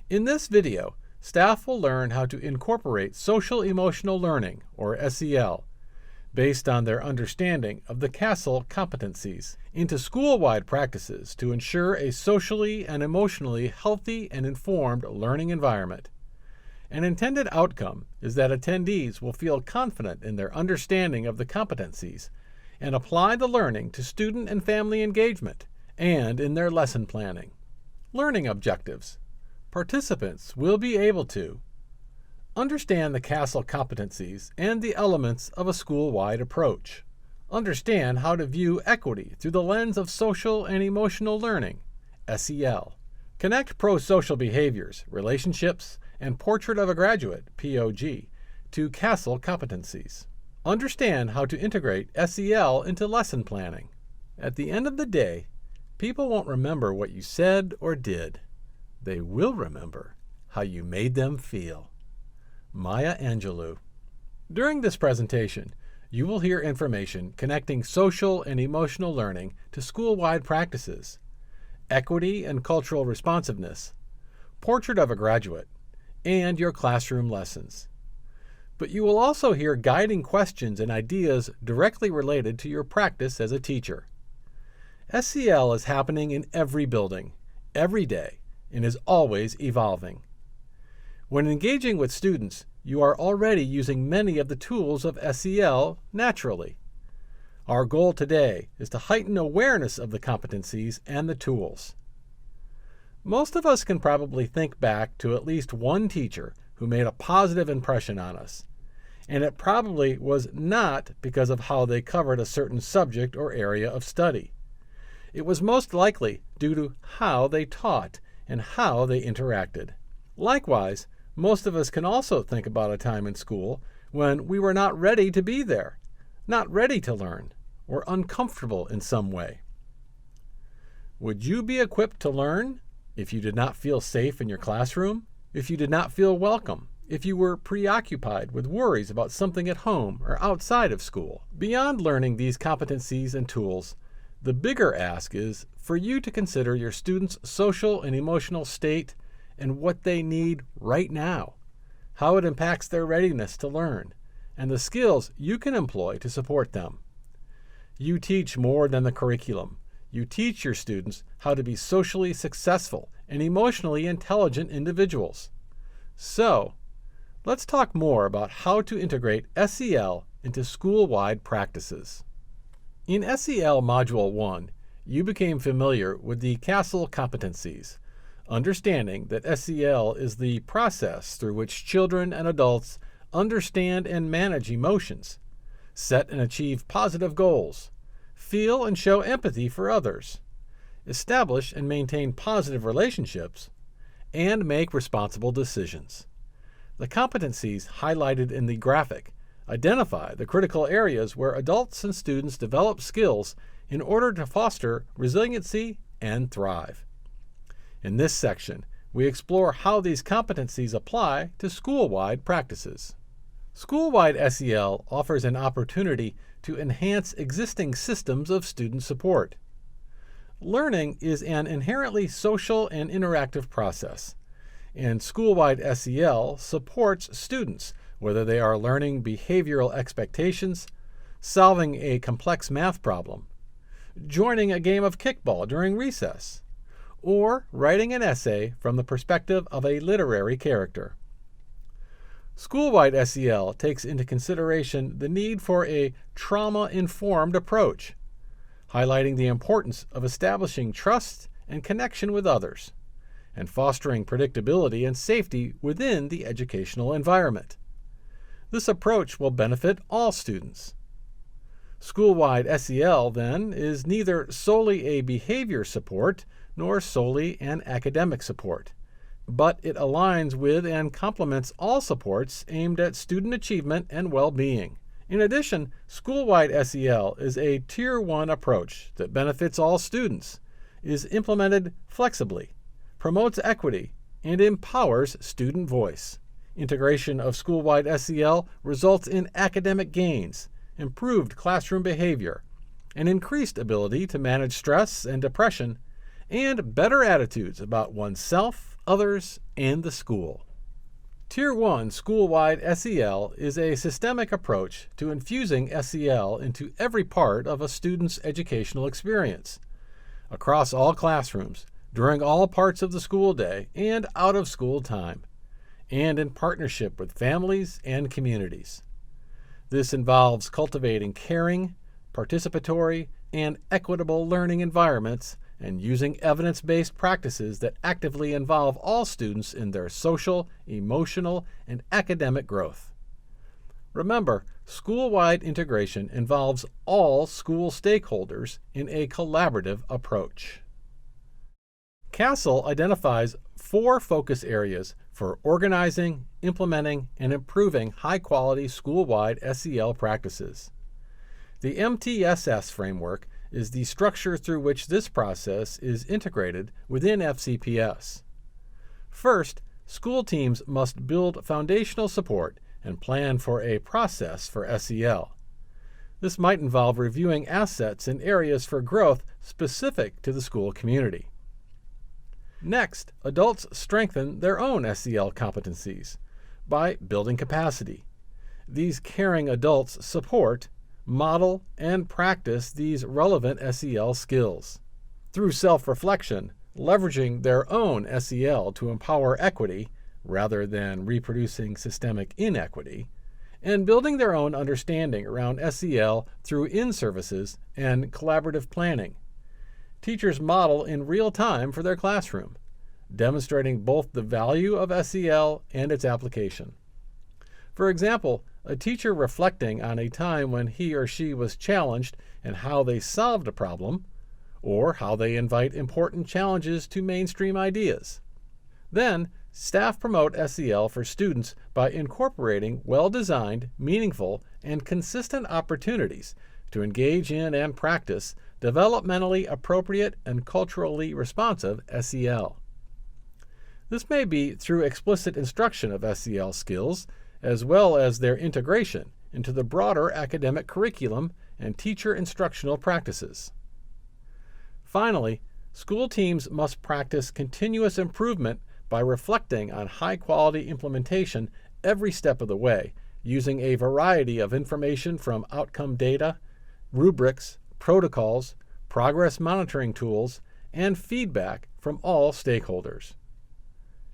In this video, staff will learn how to incorporate social-emotional learning, or SEL, based on their understanding of the CASEL competencies, into school-wide practices to ensure a socially and emotionally healthy and informed learning environment. An intended outcome is that attendees will feel confident in their understanding of the competencies and apply the learning to student and family engagement and in their lesson planning. Learning objectives. Participants will be able to understand the CASEL competencies and the elements of a school-wide approach. Understand how to view equity through the lens of social and emotional learning, SEL. Connect pro-social behaviors, relationships, and portrait of a graduate, POG, to CASEL competencies. Understand how to integrate SEL into lesson planning. At the end of the day, people won't remember what you said or did. They will remember how you made them feel. Maya Angelou. During this presentation, you will hear information connecting social and emotional learning to school-wide practices, equity and cultural responsiveness, portrait of a graduate, and your classroom lessons. But you will also hear guiding questions and ideas directly related to your practice as a teacher. SEL is happening in every building, every day, and is always evolving. When engaging with students, you are already using many of the tools of SEL naturally. Our goal today is to heighten awareness of the competencies and the tools. Most of us can probably think back to at least one teacher who made a positive impression on us, and it probably was not because of how they covered a certain subject or area of study. It was most likely due to how they taught and how they interacted. Likewise, most of us can also think about a time in school when we were not ready to be there, not ready to learn, or uncomfortable in some way. Would you be equipped to learn if you did not feel safe in your classroom, if you did not feel welcome, if you were preoccupied with worries about something at home or outside of school? Beyond learning these competencies and tools, the bigger ask is for you to consider your students' social and emotional state and what they need right now, how it impacts their readiness to learn, and the skills you can employ to support them. You teach more than the curriculum. You teach your students how to be socially successful and emotionally intelligent individuals. So, let's talk more about how to integrate SEL into school-wide practices. In SEL Module 1, you became familiar with the CASEL competencies, understanding that SEL is the process through which children and adults understand and manage emotions, set and achieve positive goals, feel and show empathy for others, establish and maintain positive relationships, and make responsible decisions. The competencies highlighted in the graphic identify the critical areas where adults and students develop skills in order to foster resiliency and thrive. In this section, we explore how these competencies apply to school-wide practices. School-wide SEL offers an opportunity to enhance existing systems of student support. Learning is an inherently social and interactive process, and school-wide SEL supports students, whether they are learning behavioral expectations, solving a complex math problem, joining a game of kickball during recess, or writing an essay from the perspective of a literary character. School-wide SEL takes into consideration the need for a trauma-informed approach, highlighting the importance of establishing trust and connection with others, and fostering predictability and safety within the educational environment. This approach will benefit all students. School-wide SEL, then, is neither solely a behavior support nor solely an academic support, but it aligns with and complements all supports aimed at student achievement and well-being. In addition, school-wide SEL is a Tier 1 approach that benefits all students, is implemented flexibly, promotes equity, and empowers student voice. Integration of school-wide SEL results in academic gains, improved classroom behavior, an increased ability to manage stress and depression, and better attitudes about oneself, others, and the school. Tier 1 school-wide SEL is a systemic approach to infusing SEL into every part of a student's educational experience, across all classrooms, during all parts of the school day, and out of school time, and in partnership with families and communities. This involves cultivating caring, participatory, and equitable learning environments and using evidence-based practices that actively involve all students in their social, emotional, and academic growth. Remember, school-wide integration involves all school stakeholders in a collaborative approach. CASEL identifies 4 focus areas for organizing, implementing, and improving high-quality school-wide SEL practices. The MTSS framework is the structure through which this process is integrated within FCPS. First, school teams must build foundational support and plan for a process for SEL. This might involve reviewing assets and areas for growth specific to the school community. Next, adults strengthen their own SEL competencies by building capacity. These caring adults support, model, and practice these relevant SEL skills. Through self-reflection, leveraging their own SEL to empower equity rather than reproducing systemic inequity, and building their own understanding around SEL through in-services and collaborative planning. Teachers model in real time for their classroom, demonstrating both the value of SEL and its application. For example, a teacher reflecting on a time when he or she was challenged and how they solved a problem, or how they invite important challenges to mainstream ideas. Then, staff promote SEL for students by incorporating well-designed, meaningful, and consistent opportunities to engage in and practice developmentally appropriate and culturally responsive SEL. This may be through explicit instruction of SEL skills, as well as their integration into the broader academic curriculum and teacher instructional practices. Finally, school teams must practice continuous improvement by reflecting on high-quality implementation every step of the way, using a variety of information from outcome data, rubrics, protocols, progress monitoring tools, and feedback from all stakeholders.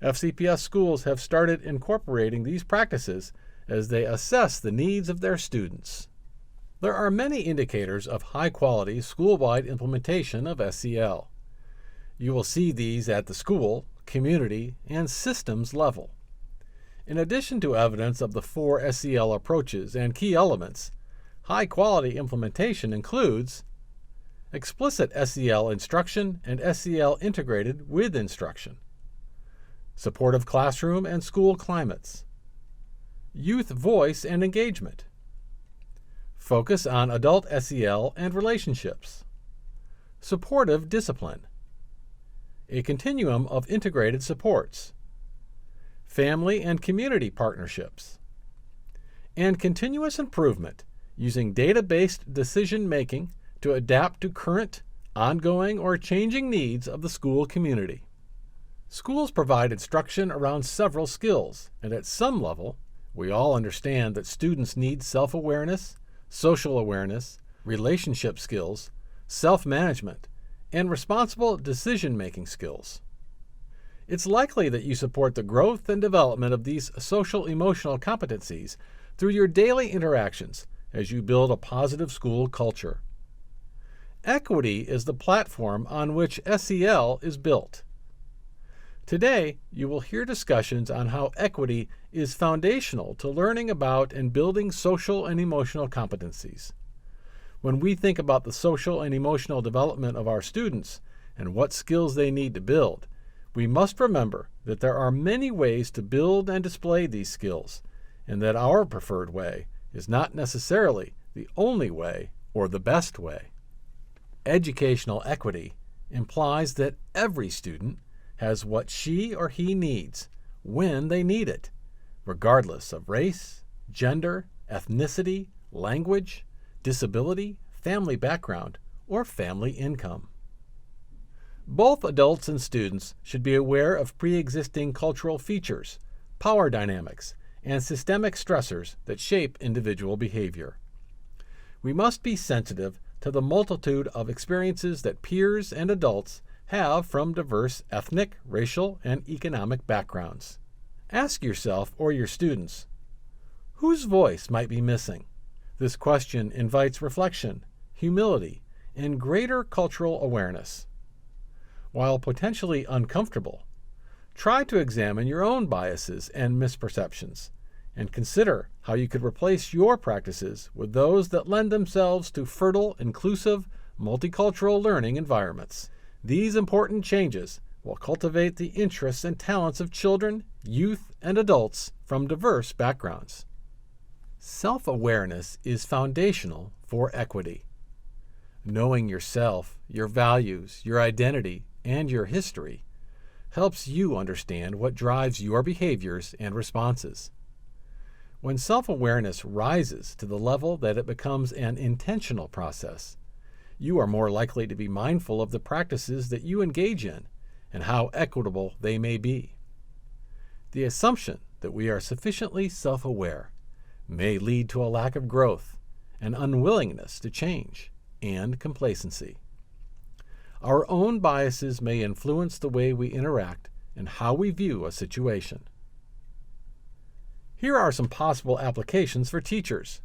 FCPS schools have started incorporating these practices as they assess the needs of their students. There are many indicators of high-quality school-wide implementation of SEL. You will see these at the school, community, and systems level. In addition to evidence of the 4 SEL approaches and key elements, high-quality implementation includes explicit SEL instruction and SEL integrated with instruction, supportive classroom and school climates, youth voice and engagement, focus on adult SEL and relationships, supportive discipline, a continuum of integrated supports, family and community partnerships, and continuous improvement using data-based decision-making to adapt to current, ongoing, or changing needs of the school community. Schools provide instruction around several skills, and at some level, we all understand that students need self-awareness, social awareness, relationship skills, self-management, and responsible decision-making skills. It's likely that you support the growth and development of these social-emotional competencies through your daily interactions as you build a positive school culture. Equity is the platform on which SEL is built. Today, you will hear discussions on how equity is foundational to learning about and building social and emotional competencies. When we think about the social and emotional development of our students and what skills they need to build, we must remember that there are many ways to build and display these skills, and that our preferred way is not necessarily the only way or the best way. Educational equity implies that every student has what she or he needs when they need it, regardless of race, gender, ethnicity, language, disability, family background, or family income. Both adults and students should be aware of pre-existing cultural features, power dynamics, and systemic stressors that shape individual behavior. We must be sensitive to the multitude of experiences that peers and adults have from diverse ethnic, racial, and economic backgrounds. Ask yourself or your students, whose voice might be missing? This question invites reflection, humility, and greater cultural awareness. While potentially uncomfortable, try to examine your own biases and misperceptions, and consider how you could replace your practices with those that lend themselves to fertile, inclusive, multicultural learning environments. These important changes will cultivate the interests and talents of children, youth, and adults from diverse backgrounds. Self-awareness is foundational for equity. Knowing yourself, your values, your identity, and your history helps you understand what drives your behaviors and responses. When self-awareness rises to the level that it becomes an intentional process, you are more likely to be mindful of the practices that you engage in and how equitable they may be. The assumption that we are sufficiently self-aware may lead to a lack of growth, an unwillingness to change, and complacency. Our own biases may influence the way we interact and how we view a situation. Here are some possible applications for teachers.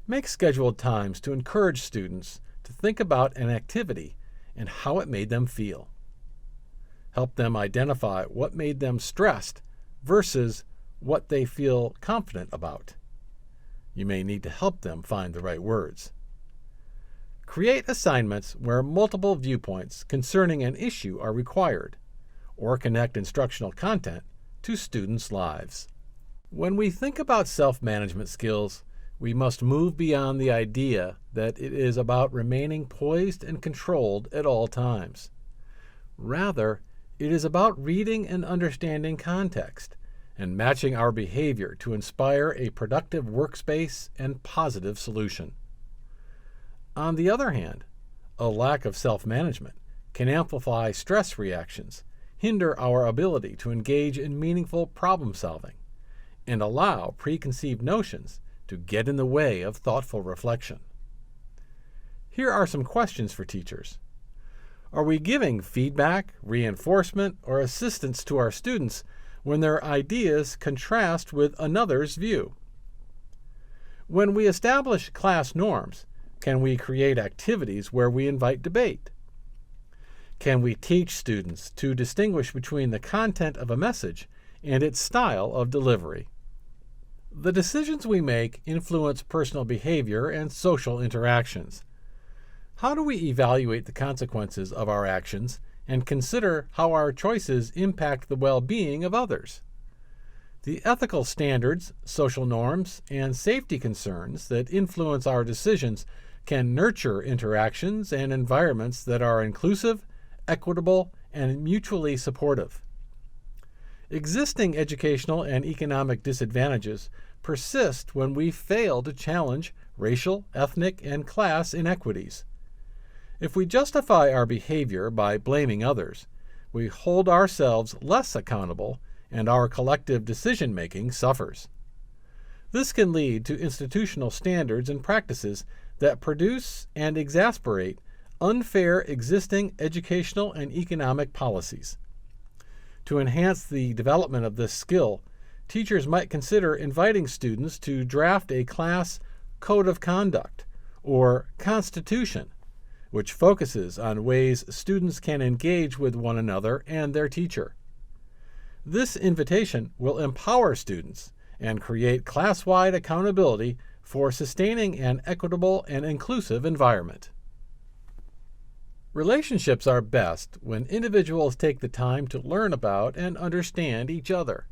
Make scheduled times to encourage students to think about an activity and how it made them feel. Help them identify what made them stressed versus what they feel confident about. You may need to help them find the right words. Create assignments where multiple viewpoints concerning an issue are required, or connect instructional content to students' lives. When we think about self-management skills, we must move beyond the idea that it is about remaining poised and controlled at all times. Rather, it is about reading and understanding context and matching our behavior to inspire a productive workspace and positive solution. On the other hand, a lack of self-management can amplify stress reactions, hinder our ability to engage in meaningful problem-solving, and allow preconceived notions to get in the way of thoughtful reflection. Here are some questions for teachers. Are we giving feedback, reinforcement, or assistance to our students when their ideas contrast with another's view? When we establish class norms, can we create activities where we invite debate? Can we teach students to distinguish between the content of a message and its style of delivery? The decisions we make influence personal behavior and social interactions. How do we evaluate the consequences of our actions and consider how our choices impact the well-being of others? The ethical standards, social norms, and safety concerns that influence our decisions can nurture interactions and environments that are inclusive, equitable, and mutually supportive. Existing educational and economic disadvantages persist when we fail to challenge racial, ethnic, and class inequities. If we justify our behavior by blaming others, we hold ourselves less accountable and our collective decision-making suffers. This can lead to institutional standards and practices that produce and exasperate unfair existing educational and economic policies. To enhance the development of this skill, teachers might consider inviting students to draft a class code of conduct or constitution, which focuses on ways students can engage with one another and their teacher. This invitation will empower students and create class-wide accountability for sustaining an equitable and inclusive environment. Relationships are best when individuals take the time to learn about and understand each other.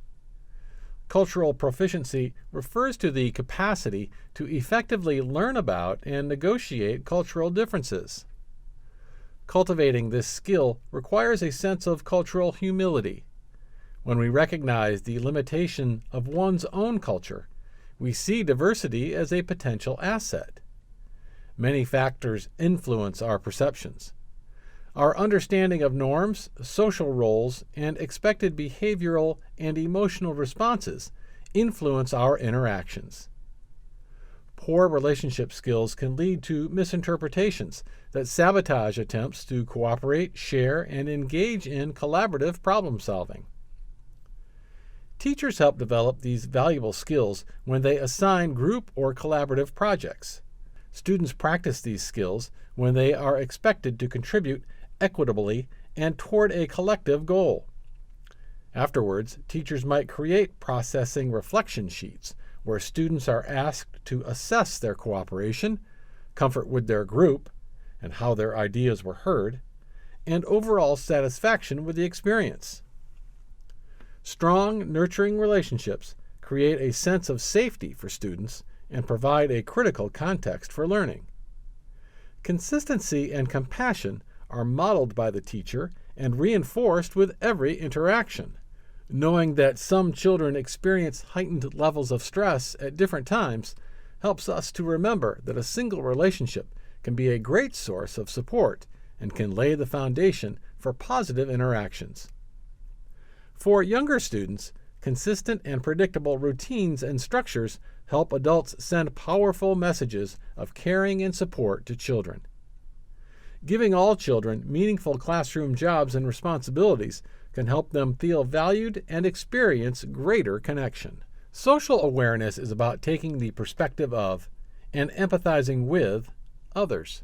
Cultural proficiency refers to the capacity to effectively learn about and negotiate cultural differences. Cultivating this skill requires a sense of cultural humility. When we recognize the limitation of one's own culture, we see diversity as a potential asset. Many factors influence our perceptions. Our understanding of norms, social roles, and expected behavioral and emotional responses influence our interactions. Poor relationship skills can lead to misinterpretations that sabotage attempts to cooperate, share, and engage in collaborative problem solving. Teachers help develop these valuable skills when they assign group or collaborative projects. Students practice these skills when they are expected to contribute equitably and toward a collective goal. Afterwards, teachers might create processing reflection sheets where students are asked to assess their cooperation, comfort with their group, and how their ideas were heard, and overall satisfaction with the experience. Strong, nurturing relationships create a sense of safety for students and provide a critical context for learning. Consistency and compassion are modeled by the teacher and reinforced with every interaction. Knowing that some children experience heightened levels of stress at different times helps us to remember that a single relationship can be a great source of support and can lay the foundation for positive interactions. For younger students, consistent and predictable routines and structures help adults send powerful messages of caring and support to children. Giving all children meaningful classroom jobs and responsibilities can help them feel valued and experience greater connection. Social awareness is about taking the perspective of and empathizing with others.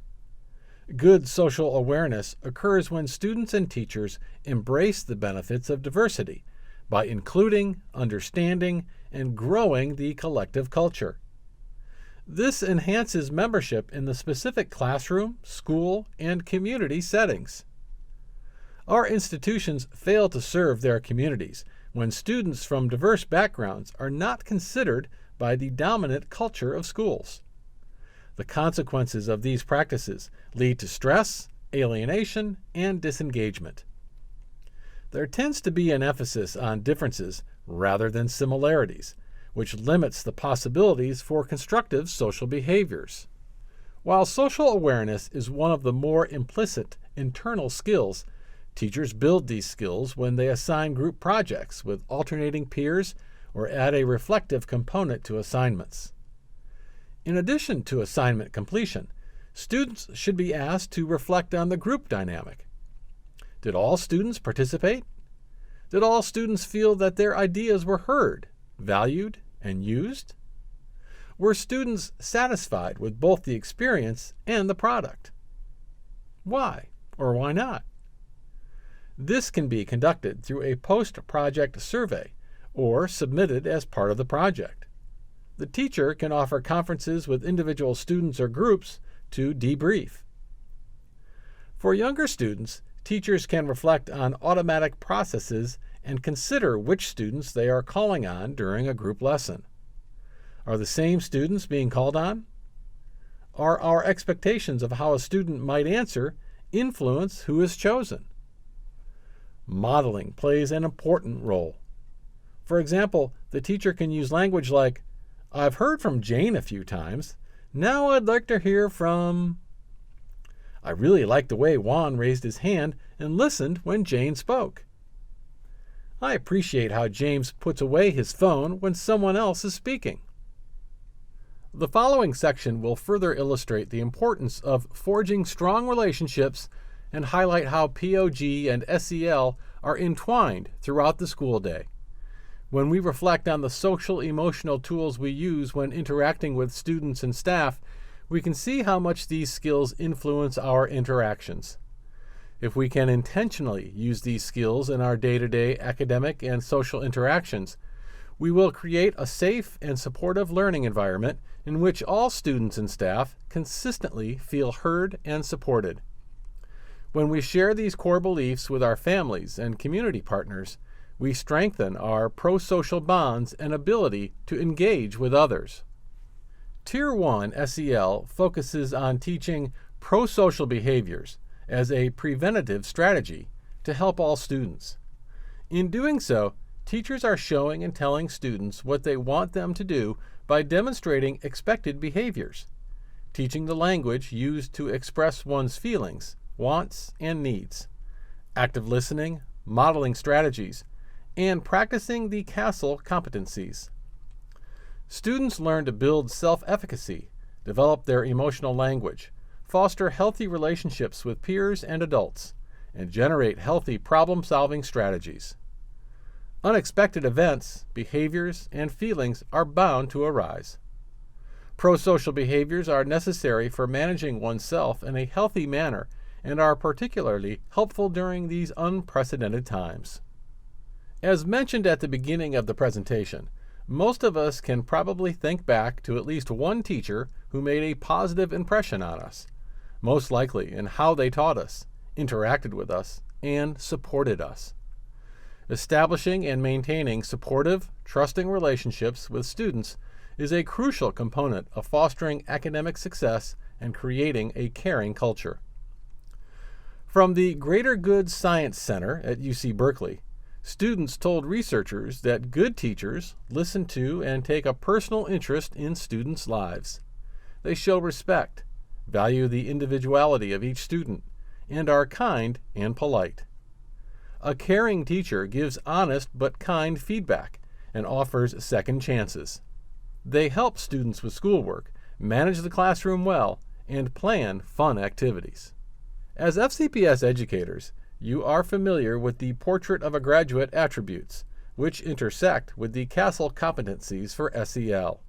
Good social awareness occurs when students and teachers embrace the benefits of diversity by including, understanding, and growing the collective culture. This enhances membership in the specific classroom, school, and community settings. Our institutions fail to serve their communities when students from diverse backgrounds are not considered by the dominant culture of schools. The consequences of these practices lead to stress, alienation, and disengagement. There tends to be an emphasis on differences rather than similarities, which limits the possibilities for constructive social behaviors. While social awareness is one of the more implicit internal skills, teachers build these skills when they assign group projects with alternating peers or add a reflective component to assignments. In addition to assignment completion, students should be asked to reflect on the group dynamic. Did all students participate? Did all students feel that their ideas were heard, valued, and used? Were students satisfied with both the experience and the product? Why or why not? This can be conducted through a post-project survey or submitted as part of the project. The teacher can offer conferences with individual students or groups to debrief. For younger students, teachers can reflect on automatic processes and consider which students they are calling on during a group lesson. Are the same students being called on? Are our expectations of how a student might answer influence who is chosen? Modeling plays an important role. For example, the teacher can use language like, "I've heard from Jane a few times. Now I'd like to hear from..." "I really liked the way Juan raised his hand and listened when Jane spoke." "I appreciate how James puts away his phone when someone else is speaking." The following section will further illustrate the importance of forging strong relationships and highlight how POG and SEL are entwined throughout the school day. When we reflect on the social emotional tools we use when interacting with students and staff, we can see how much these skills influence our interactions. If we can intentionally use these skills in our day-to-day academic and social interactions, we will create a safe and supportive learning environment in which all students and staff consistently feel heard and supported. When we share these core beliefs with our families and community partners, we strengthen our pro-social bonds and ability to engage with others. Tier 1 SEL focuses on teaching pro-social behaviors as a preventative strategy to help all students. In doing so, teachers are showing and telling students what they want them to do by demonstrating expected behaviors, teaching the language used to express one's feelings, wants, and needs, active listening, modeling strategies, and practicing the CASEL competencies. Students learn to build self-efficacy, develop their emotional language, foster healthy relationships with peers and adults, and generate healthy problem-solving strategies. Unexpected events, behaviors, and feelings are bound to arise. Pro-social behaviors are necessary for managing oneself in a healthy manner and are particularly helpful during these unprecedented times. As mentioned at the beginning of the presentation, most of us can probably think back to at least one teacher who made a positive impression on us, most likely in how they taught us, interacted with us, and supported us. Establishing and maintaining supportive, trusting relationships with students is a crucial component of fostering academic success and creating a caring culture. From the Greater Good Science Center at UC Berkeley, students told researchers that good teachers listen to and take a personal interest in students' lives. They show respect, value the individuality of each student, and are kind and polite. A caring teacher gives honest but kind feedback and offers second chances. They help students with schoolwork, manage the classroom well, and plan fun activities. As FCPS educators, you are familiar with the Portrait of a Graduate attributes, which intersect with the CASEL competencies for SEL.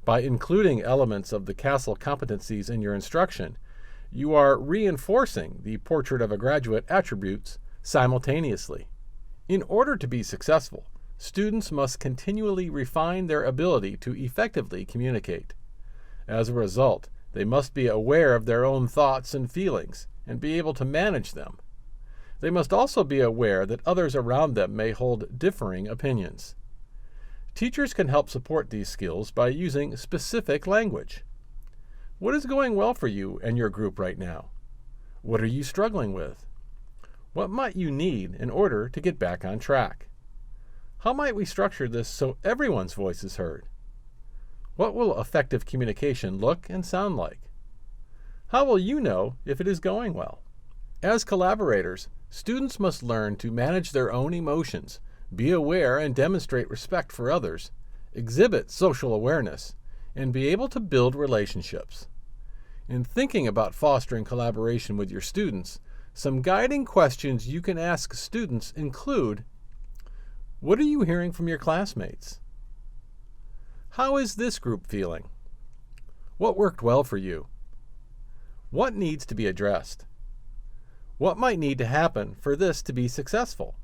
By including elements of the CASEL competencies in your instruction, you are reinforcing the Portrait of a Graduate attributes simultaneously. In order to be successful, students must continually refine their ability to effectively communicate. As a result, they must be aware of their own thoughts and feelings and be able to manage them. They must also be aware that others around them may hold differing opinions. Teachers can help support these skills by using specific language. What is going well for you and your group right now? What are you struggling with? What might you need in order to get back on track? How might we structure this so everyone's voice is heard? What will effective communication look and sound like? How will you know if it is going well? As collaborators, students must learn to manage their own emotions, be aware and demonstrate respect for others, exhibit social awareness, and be able to build relationships. In thinking about fostering collaboration with your students, some guiding questions you can ask students include: what are you hearing from your classmates? How is this group feeling? What worked well for you? What needs to be addressed? What might need to happen for this to be successful?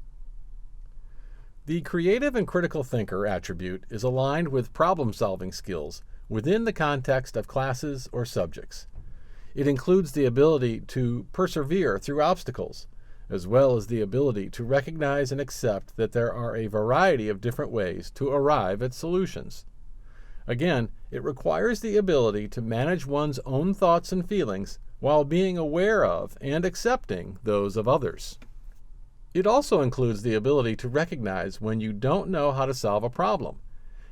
The creative and critical thinker attribute is aligned with problem-solving skills within the context of classes or subjects. It includes the ability to persevere through obstacles, as well as the ability to recognize and accept that there are a variety of different ways to arrive at solutions. Again, it requires the ability to manage one's own thoughts and feelings while being aware of and accepting those of others. It also includes the ability to recognize when you don't know how to solve a problem,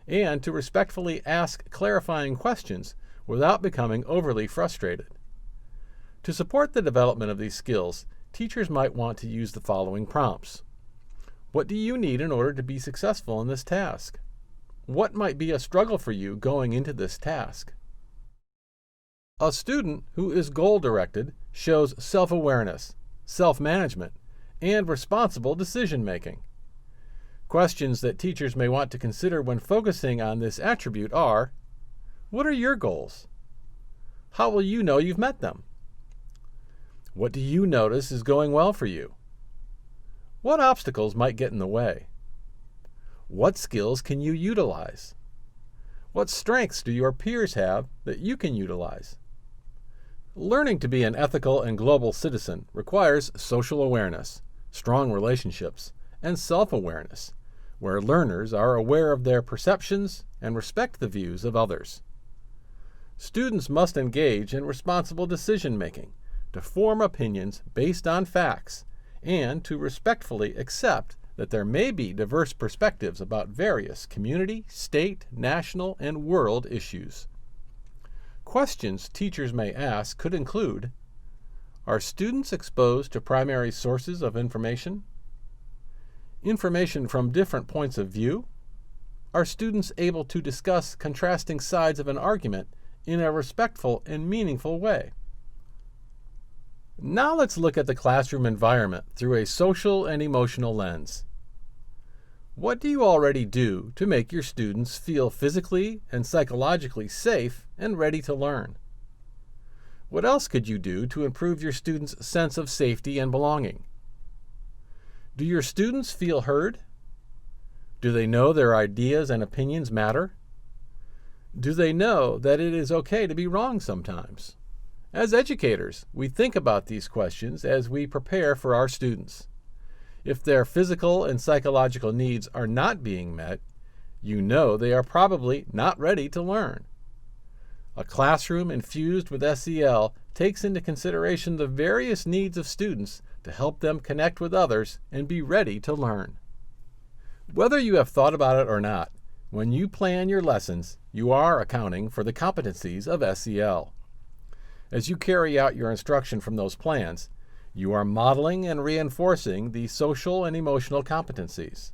and to respectfully ask clarifying questions without becoming overly frustrated. To support the development of these skills, teachers might want to use the following prompts. What do you need in order to be successful in this task? What might be a struggle for you going into this task? A student who is goal-directed shows self-awareness, self-management, and responsible decision-making. Questions that teachers may want to consider when focusing on this attribute are: what are your goals? How will you know you've met them? What do you notice is going well for you? What obstacles might get in the way? What skills can you utilize? What strengths do your peers have that you can utilize? Learning to be an ethical and global citizen requires social awareness, strong relationships, and self-awareness, where learners are aware of their perceptions and respect the views of others. Students must engage in responsible decision-making, to form opinions based on facts, and to respectfully accept that there may be diverse perspectives about various community, state, national, and world issues. Questions teachers may ask could include: Are students exposed to primary sources of information? Information from different points of view? Are students able to discuss contrasting sides of an argument in a respectful and meaningful way? Now let's look at the classroom environment through a social and emotional lens. What do you already do to make your students feel physically and psychologically safe and ready to learn? What else could you do to improve your students' sense of safety and belonging? Do your students feel heard? Do they know their ideas and opinions matter? Do they know that it is okay to be wrong sometimes? As educators, we think about these questions as we prepare for our students. If their physical and psychological needs are not being met, you know they are probably not ready to learn. A classroom infused with SEL takes into consideration the various needs of students to help them connect with others and be ready to learn. Whether you have thought about it or not, when you plan your lessons, you are accounting for the competencies of SEL. As you carry out your instruction from those plans, you are modeling and reinforcing the social and emotional competencies.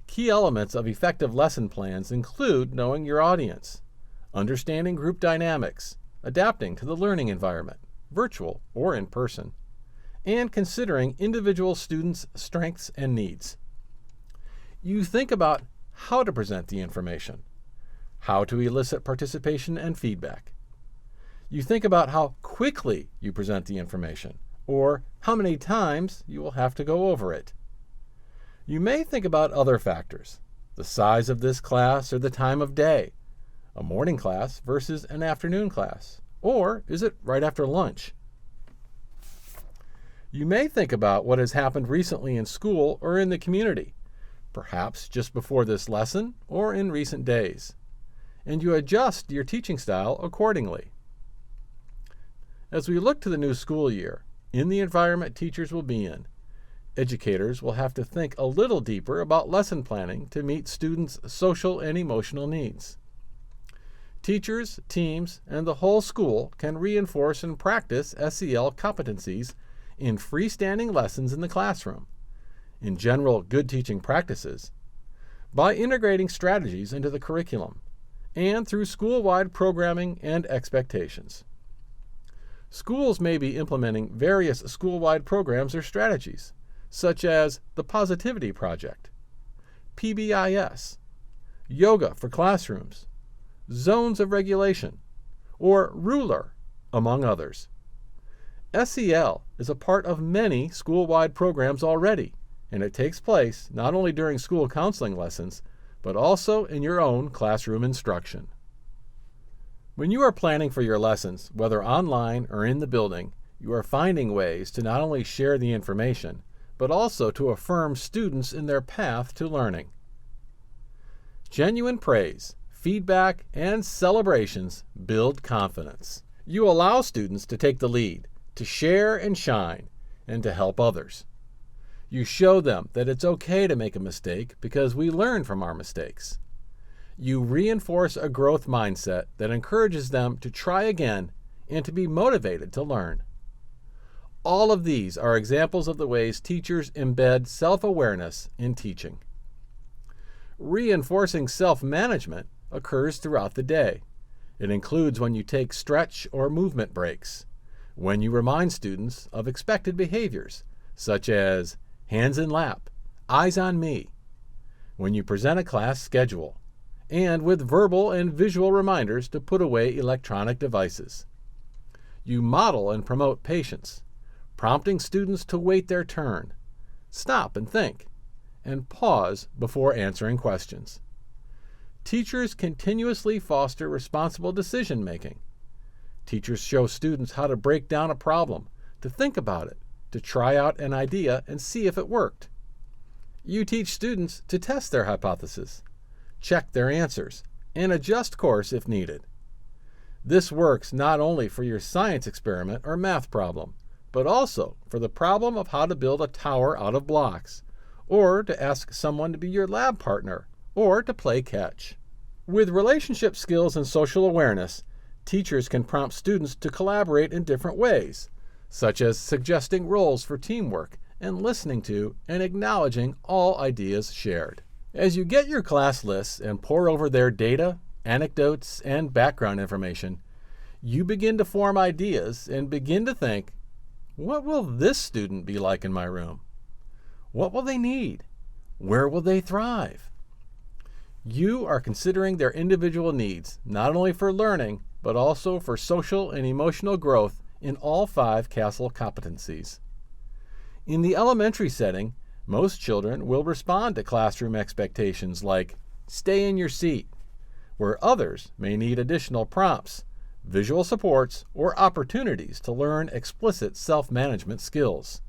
Key elements of effective lesson plans include knowing your audience, understanding group dynamics, adapting to the learning environment, virtual or in person, and considering individual students' strengths and needs. You think about how to present the information, how to elicit participation and feedback. You think about how quickly you present the information, or how many times you will have to go over it. You may think about other factors, the size of this class or the time of day, a morning class versus an afternoon class, or is it right after lunch? You may think about what has happened recently in school or in the community, perhaps just before this lesson or in recent days, and you adjust your teaching style accordingly. As we look to the new school year, in the environment teachers will be in, educators will have to think a little deeper about lesson planning to meet students' social and emotional needs. Teachers, teams, and the whole school can reinforce and practice SEL competencies in freestanding lessons in the classroom, in general good teaching practices, by integrating strategies into the curriculum, and through school-wide programming and expectations. Schools may be implementing various school-wide programs or strategies, such as the Positivity Project, PBIS, Yoga for Classrooms, Zones of Regulation, or Ruler, among others. SEL is a part of many school-wide programs already, and it takes place not only during school counseling lessons, but also in your own classroom instruction. When you are planning for your lessons, whether online or in the building, you are finding ways to not only share the information, but also to affirm students in their path to learning. Genuine praise, feedback, and celebrations build confidence. You allow students to take the lead, to share and shine, and to help others. You show them that it's okay to make a mistake because we learn from our mistakes. You reinforce a growth mindset that encourages them to try again and to be motivated to learn. All of these are examples of the ways teachers embed self-awareness in teaching. Reinforcing self-management occurs throughout the day. It includes when you take stretch or movement breaks, when you remind students of expected behaviors, such as hands in lap, eyes on me, when you present a class schedule, and with verbal and visual reminders to put away electronic devices. You model and promote patience, prompting students to wait their turn, stop and think, and pause before answering questions. Teachers continuously foster responsible decision-making. Teachers show students how to break down a problem, to think about it, to try out an idea and see if it worked. You teach students to test their hypothesis, check their answers, and adjust course if needed. This works not only for your science experiment or math problem, but also for the problem of how to build a tower out of blocks, or to ask someone to be your lab partner, or to play catch. With relationship skills and social awareness, teachers can prompt students to collaborate in different ways, such as suggesting roles for teamwork and listening to and acknowledging all ideas shared. As you get your class lists and pore over their data, anecdotes, and background information, you begin to form ideas and begin to think, what will this student be like in my room? What will they need? Where will they thrive? You are considering their individual needs, not only for learning, but also for social and emotional growth in all 5 CASEL competencies. In the elementary setting, most children will respond to classroom expectations like, stay in your seat, where others may need additional prompts, visual supports, or opportunities to learn explicit self-management skills.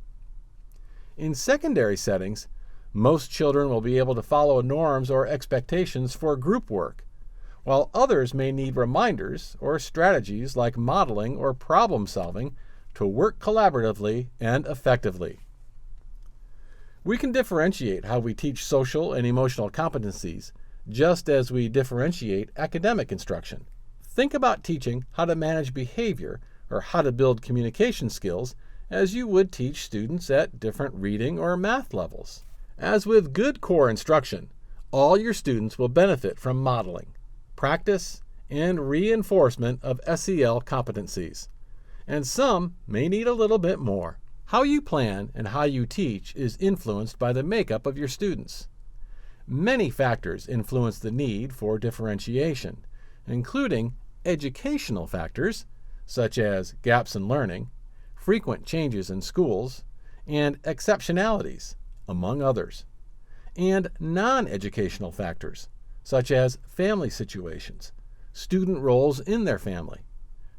In secondary settings, most children will be able to follow norms or expectations for group work, while others may need reminders or strategies like modeling or problem solving to work collaboratively and effectively. We can differentiate how we teach social and emotional competencies, just as we differentiate academic instruction. Think about teaching how to manage behavior or how to build communication skills as you would teach students at different reading or math levels. As with good core instruction, all your students will benefit from modeling, practice, and reinforcement of SEL competencies, and some may need a little bit more. How you plan and how you teach is influenced by the makeup of your students. Many factors influence the need for differentiation, including educational factors such as gaps in learning, frequent changes in schools, and exceptionalities, among others, and non-educational factors such as family situations, student roles in their family,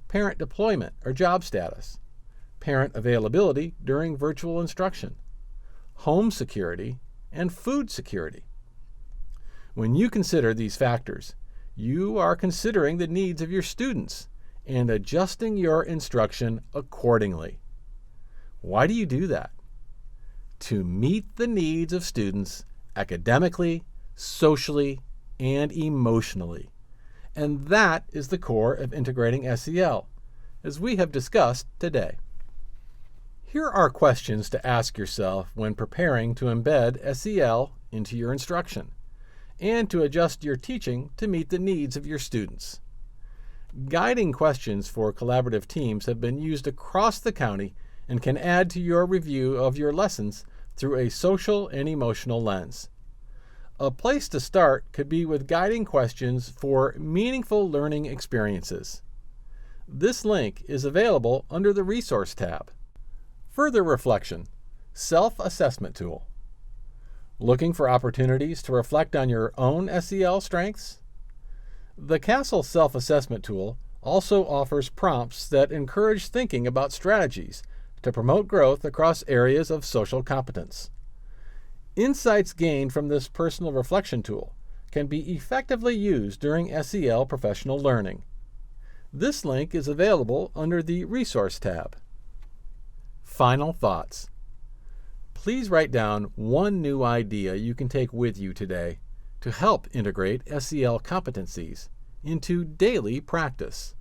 parent deployment or job status, parent availability during virtual instruction, home security, and food security. When you consider these factors, you are considering the needs of your students and adjusting your instruction accordingly. Why do you do that? To meet the needs of students academically, socially, and emotionally. And that is the core of integrating SEL, as we have discussed today. Here are questions to ask yourself when preparing to embed SEL into your instruction and to adjust your teaching to meet the needs of your students. Guiding questions for collaborative teams have been used across the county and can add to your review of your lessons through a social and emotional lens. A place to start could be with guiding questions for meaningful learning experiences. This link is available under the Resource tab. Further reflection, self-assessment tool. Looking for opportunities to reflect on your own SEL strengths? The CASEL self-assessment tool also offers prompts that encourage thinking about strategies to promote growth across areas of social competence. Insights gained from this personal reflection tool can be effectively used during SEL professional learning. This link is available under the Resource tab. Final thoughts. Please write down one new idea you can take with you today to help integrate SEL competencies into daily practice.